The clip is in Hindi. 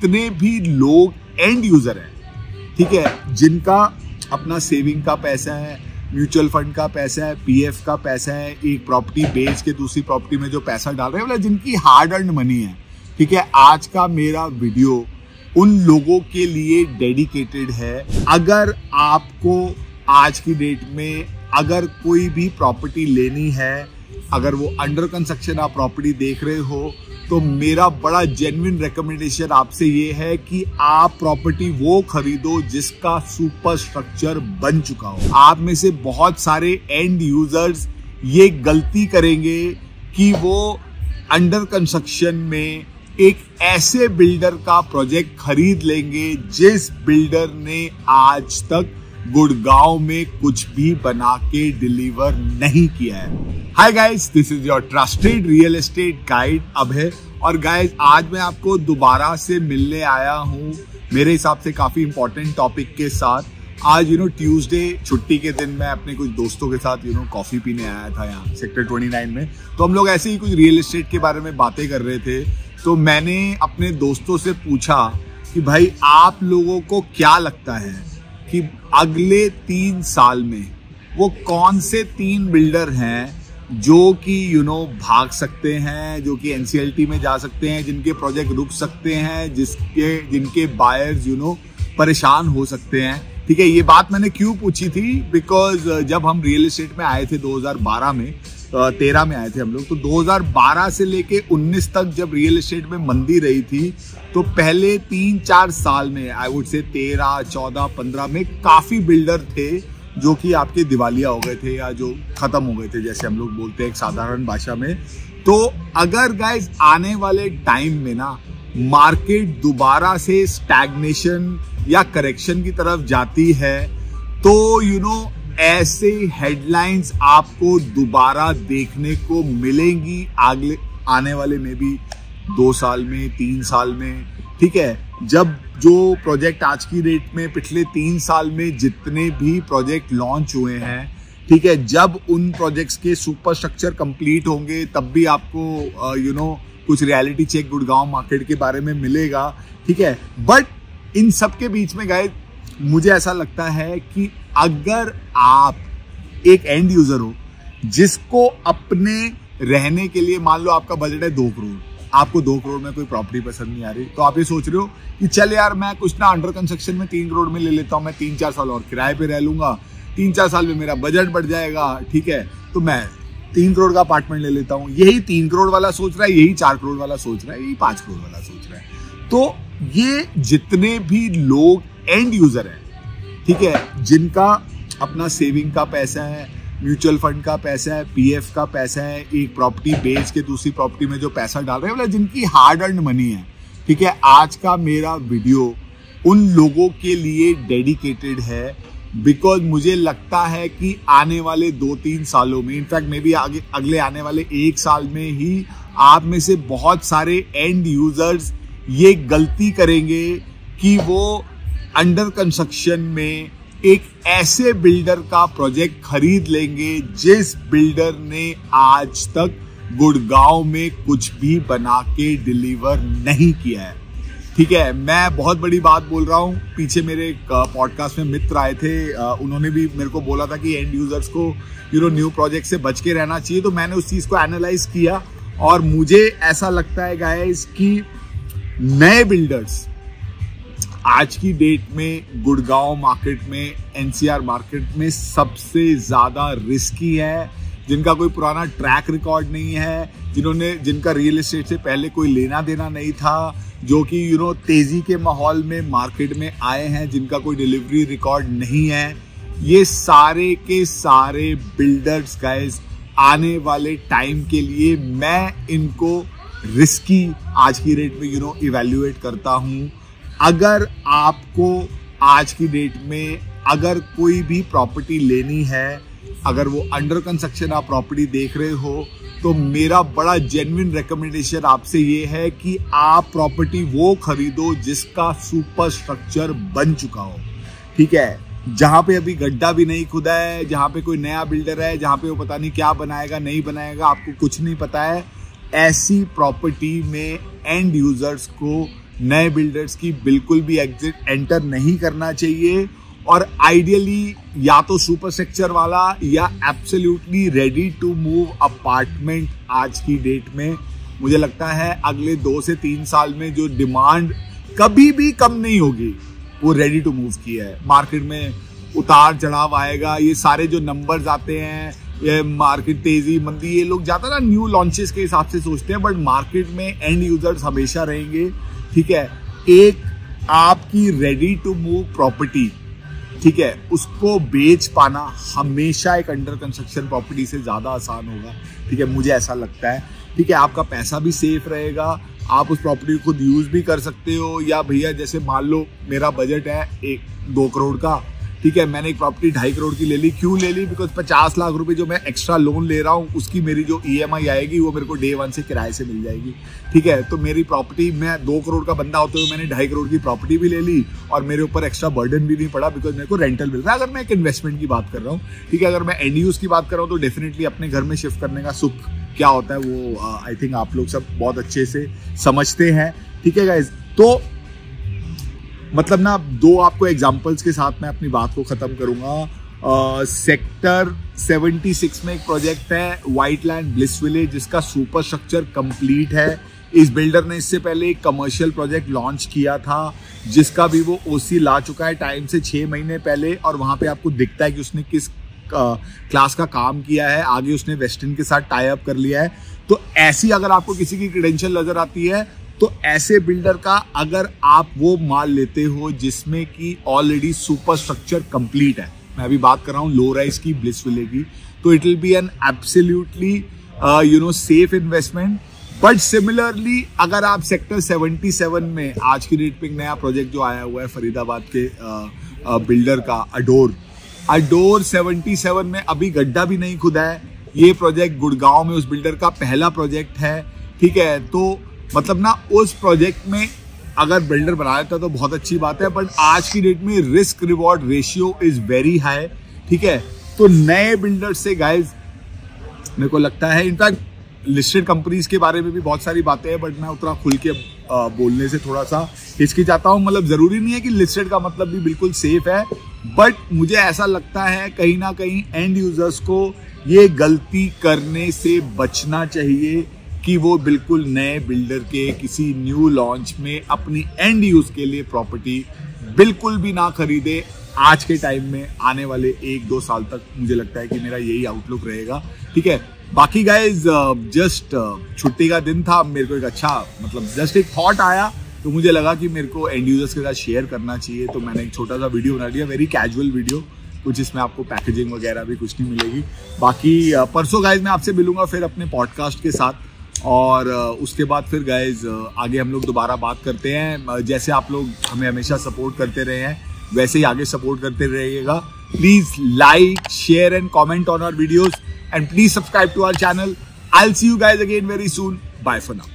जितने भी लोग एंड यूजर हैं, ठीक है, जिनका अपना सेविंग का पैसा है, म्यूचुअल फंड का पैसा है, पीएफ का पैसा है, एक प्रॉपर्टी बेच के दूसरी प्रॉपर्टी में जो पैसा डाल रहे हैं, मतलब जिनकी हार्ड अर्न मनी है, ठीक है, आज का मेरा वीडियो उन लोगों के लिए डेडिकेटेड है। अगर आपको आज की डेट में अगर कोई भी प्रॉपर्टी लेनी है, अगर वो अंडर कंस्ट्रक्शन आप प्रॉपर्टी देख रहे हो, तो मेरा बड़ा जेन्युइन रिकमेंडेशन आपसे ये है कि आप प्रॉपर्टी वो खरीदो जिसका सुपर स्ट्रक्चर बन चुका हो। आप में से बहुत सारे एंड यूजर्स ये गलती करेंगे कि वो अंडर कंस्ट्रक्शन में एक ऐसे बिल्डर का प्रोजेक्ट खरीद लेंगे जिस बिल्डर ने आज तक गुड़गांव में कुछ भी बना के डिलीवर नहीं किया है। Hi guys, this is your trusted real estate guide Abhay. और गाइस, आज मैं आपको दोबारा से मिलने आया हूँ मेरे हिसाब से काफी इंपॉर्टेंट टॉपिक के साथ। आज ट्यूसडे छुट्टी के दिन मैं अपने कुछ दोस्तों के साथ कॉफी पीने आया था यहाँ सेक्टर 29 में। तो हम लोग ऐसे ही कुछ रियल एस्टेट के बारे में बातें कर रहे थे। तो मैंने अपने दोस्तों से पूछा कि भाई आप लोगों को क्या लगता है कि अगले 3 साल में वो कौन से 3 बिल्डर हैं जो कि भाग सकते हैं, जो कि एनसीएलटी में जा सकते हैं, जिनके प्रोजेक्ट रुक सकते हैं, जिनके बायर्स परेशान हो सकते हैं। ठीक है, ये बात मैंने क्यों पूछी थी, बिकॉज जब हम रियल एस्टेट में आए थे 2012 में 13 में आए थे हम लोग, तो 2012 से लेके 19 तक जब रियल एस्टेट में मंदी रही थी, तो पहले 3-4 साल में आई वुड से 13, 14, 15 में काफी बिल्डर थे जो कि आपके दिवालिया हो गए थे या जो खत्म हो गए थे, जैसे हम लोग बोलते हैं एक साधारण भाषा में। तो अगर गाइस आने वाले टाइम में ना मार्केट दोबारा से स्टैग्नेशन या करेक्शन की तरफ जाती है, तो ऐसे हेडलाइंस आपको दोबारा देखने को मिलेंगी आने वाले में भी 2 साल में, 3 साल में। ठीक है, जब जो प्रोजेक्ट आज की डेट में पिछले 3 साल में जितने भी प्रोजेक्ट लॉन्च हुए हैं, ठीक है, जब उन प्रोजेक्ट्स के सुपर स्ट्रक्चर कंप्लीट होंगे तब भी आपको कुछ रियलिटी चेक गुड़गांव मार्केट के बारे में मिलेगा। ठीक है, बट इन सब के बीच में गाइस मुझे ऐसा लगता है कि अगर आप एक एंड यूजर हो जिसको अपने रहने के लिए, मान लो आपका बजट है 2 करोड़, आपको 2 करोड़ में कोई प्रॉपर्टी पसंद नहीं आ रही, तो आप ये सोच रहे हो कि चल यार मैं कुछ ना अंडर कंस्ट्रक्शन में 3 करोड़ में ले लेता हूँ, मैं 3-4 साल और किराए पे रह लूंगा, 3-4 साल में मेरा बजट बढ़ जाएगा, ठीक है, तो मैं 3 करोड़ का अपार्टमेंट ले लेता हूँ। यही 3 करोड़ वाला सोच रहा है, यही 4 करोड़ वाला सोच रहा है, यही 5 करोड़ वाला सोच रहा है। तो ये जितने भी लोग एंड यूजर हैं, ठीक है, जिनका अपना सेविंग का पैसा है, म्यूचुअल फंड का पैसा है, पीएफ का पैसा है, एक प्रॉपर्टी बेच के दूसरी प्रॉपर्टी में जो पैसा डाल रहे हैं, मतलब जिनकी हार्ड अर्न मनी है, ठीक है, आज का मेरा वीडियो उन लोगों के लिए डेडिकेटेड है। बिकॉज मुझे लगता है कि आने वाले 2-3 सालों में, इनफैक्ट मे बी अगले आने वाले 1 साल में ही आप में से बहुत सारे एंड यूजर्स ये गलती करेंगे कि वो अंडर कंस्ट्रक्शन में एक ऐसे बिल्डर का प्रोजेक्ट खरीद लेंगे जिस बिल्डर ने आज तक गुड़गांव में कुछ भी बना के डिलीवर नहीं किया है। ठीक है, मैं बहुत बड़ी बात बोल रहा हूँ। पीछे मेरे एक पॉडकास्ट में मित्र आए थे, उन्होंने भी मेरे को बोला था कि एंड यूजर्स को न्यू प्रोजेक्ट से बच के रहना चाहिए। तो मैंने उस चीज को एनालाइज किया और मुझे ऐसा लगता है गाइस कि नए बिल्डर्स आज की डेट में गुड़गांव मार्केट में, एनसीआर मार्केट में सबसे ज्यादा रिस्की है, जिनका कोई पुराना ट्रैक रिकॉर्ड नहीं है, जिनका रियल एस्टेट से पहले कोई लेना देना नहीं था, जो कि तेजी के माहौल में मार्केट में आए हैं, जिनका कोई डिलीवरी रिकॉर्ड नहीं है। ये सारे के सारे बिल्डर्स गाइस आने वाले टाइम के लिए मैं इनको रिस्की आज की डेट में इवैल्यूएट करता हूं। अगर आपको आज की डेट में अगर कोई भी प्रॉपर्टी लेनी है, अगर वो अंडर कंस्ट्रक्शन आप प्रॉपर्टी देख रहे हो, तो मेरा बड़ा जेन्युइन रिकमेंडेशन आपसे ये है कि आप प्रॉपर्टी वो खरीदो जिसका सुपर स्ट्रक्चर बन चुका हो। ठीक है, जहां पे अभी गड्ढा भी नहीं खुदा है, जहां पे कोई नया बिल्डर है, जहां पे वो पता नहीं क्या बनाएगा नहीं बनाएगा, आपको कुछ नहीं पता है, ऐसी प्रॉपर्टी में एंड यूजर्स को नए बिल्डर्स की बिल्कुल भी एंटर नहीं करना चाहिए, और आइडियली या तो सुपर स्ट्रक्चर वाला या absolutely ready to move apartment. आज की डेट में मुझे लगता है अगले 2 से 3 साल में जो डिमांड कभी भी कम नहीं होगी, वो रेडी टू मूव की है। मार्केट में उतार चढ़ाव आएगा, ये सारे जो नंबर्स आते हैं, ये मार्केट तेजी मंदी, ये लोग ज्यादा ना न्यू लॉन्चेस के हिसाब से सोचते हैं, बट मार्केट में एंड यूजर्स हमेशा रहेंगे। ठीक है, एक आपकी रेडी टू मूव प्रॉपर्टी, ठीक है, उसको बेच पाना हमेशा एक अंडर कंस्ट्रक्शन प्रॉपर्टी से ज्यादा आसान होगा। ठीक है, मुझे ऐसा लगता है। ठीक है, आपका पैसा भी सेफ रहेगा, आप उस प्रॉपर्टी को खुद यूज भी कर सकते हो, या भैया जैसे मान लो मेरा बजट है 1-2 करोड़ का, ठीक है, मैंने एक प्रॉपर्टी 2.5 करोड़ की ले ली। क्यों ले ली? बिकॉज 50 लाख रुपए जो मैं एक्स्ट्रा लोन ले रहा हूँ, उसकी मेरी जो EMI आएगी वो मेरे को डे 1 से किराए से मिल जाएगी। ठीक है, तो मेरी प्रॉपर्टी, मैं 2 करोड़ का बंदा होते हुए मैंने 2.5 करोड़ की प्रॉपर्टी भी ले ली, और मेरे ऊपर एक्स्ट्रा बर्डन भी नहीं पड़ा, बिकॉज मेरे को रेंटल मिल रहा है। अगर मैं एक इन्वेस्टमेंट की बात कर रहा हूँ, ठीक है, अगर मैं एंड यूज की बात कर रहा हूँ, तो डेफिनेटली अपने घर में शिफ्ट करने का सुख क्या होता है वो आई थिंक आप लोग सब बहुत अच्छे से समझते हैं। ठीक है गाइज, तो मतलब ना 2 आपको एग्जांपल्स के साथ मैं अपनी बात को खत्म करूंगा। सेक्टर 76 में एक प्रोजेक्ट है व्हाइट लैंड ब्लिस विलेज, जिसका सुपर स्ट्रक्चर कंप्लीट है। इस बिल्डर ने इससे पहले एक कमर्शियल प्रोजेक्ट लॉन्च किया था, जिसका भी वो OC ला चुका है टाइम से 6 महीने पहले, और वहां पे आपको दिखता है कि उसने किस क्लास का काम किया है। आगे उसने वेस्टर्न के साथ टाई अप कर लिया है। तो ऐसी अगर आपको किसी की क्रेडेंशियल नजर आती है, तो ऐसे बिल्डर का अगर आप वो माल लेते हो जिसमें कि ऑलरेडी सुपर स्ट्रक्चर कंप्लीट है, मैं अभी बात कर रहा हूँ लो राइज की, ब्लिस विले की, तो it will be an absolutely safe investment. But similarly अगर आप सेक्टर 77 में, आज की डेट पे एक नया प्रोजेक्ट जो आया हुआ है फरीदाबाद के बिल्डर का, अडोर 77 में अभी गड्ढा भी नहीं खुदा है। ये प्रोजेक्ट गुड़गांव में उस बिल्डर का पहला प्रोजेक्ट है। ठीक है, तो मतलब ना उस प्रोजेक्ट में अगर बिल्डर बना लेता तो बहुत अच्छी बात है, बट आज की डेट में risk reward ratio is very high. ठीक है, तो नए बिल्डर से गाइज मेरे को लगता है, इनफैक्ट लिस्टेड कंपनीज के बारे में भी बहुत सारी बातें हैं, बट मैं उतना खुल के बोलने से थोड़ा सा हिचकिचाता हूँ। मतलब जरूरी नहीं है कि लिस्टेड का मतलब भी बिल्कुल सेफ है, बट मुझे ऐसा लगता है कहीं ना कहीं एंड यूजर्स को ये गलती करने से बचना चाहिए कि वो बिल्कुल नए बिल्डर के किसी न्यू लॉन्च में अपनी एंड यूज के लिए प्रॉपर्टी बिल्कुल भी ना खरीदे। आज के टाइम में आने वाले 1-2 साल तक मुझे लगता है कि मेरा यही आउटलुक रहेगा। ठीक है, बाकी गाइज जस्ट छुट्टी का दिन था, मेरे को एक अच्छा जस्ट एक थॉट आया, तो मुझे लगा कि मेरे को एंड यूजर्स के साथ शेयर करना चाहिए, तो मैंने एक छोटा सा वीडियो बना दिया, वेरी कैजुअल वीडियो, कुछ इसमें आपको पैकेजिंग वगैरह भी कुछ नहीं मिलेगी। बाकी परसों गाइज मैं आपसे मिलूंगा फिर अपने पॉडकास्ट के साथ, और उसके बाद फिर गाइज आगे हम लोग दोबारा बात करते हैं। जैसे आप लोग हमें हमेशा सपोर्ट करते रहे हैं, वैसे ही आगे सपोर्ट करते रहिएगा। Please like, share and comment on our videos, and please subscribe to our channel. I will see you guys again very soon. Bye for now.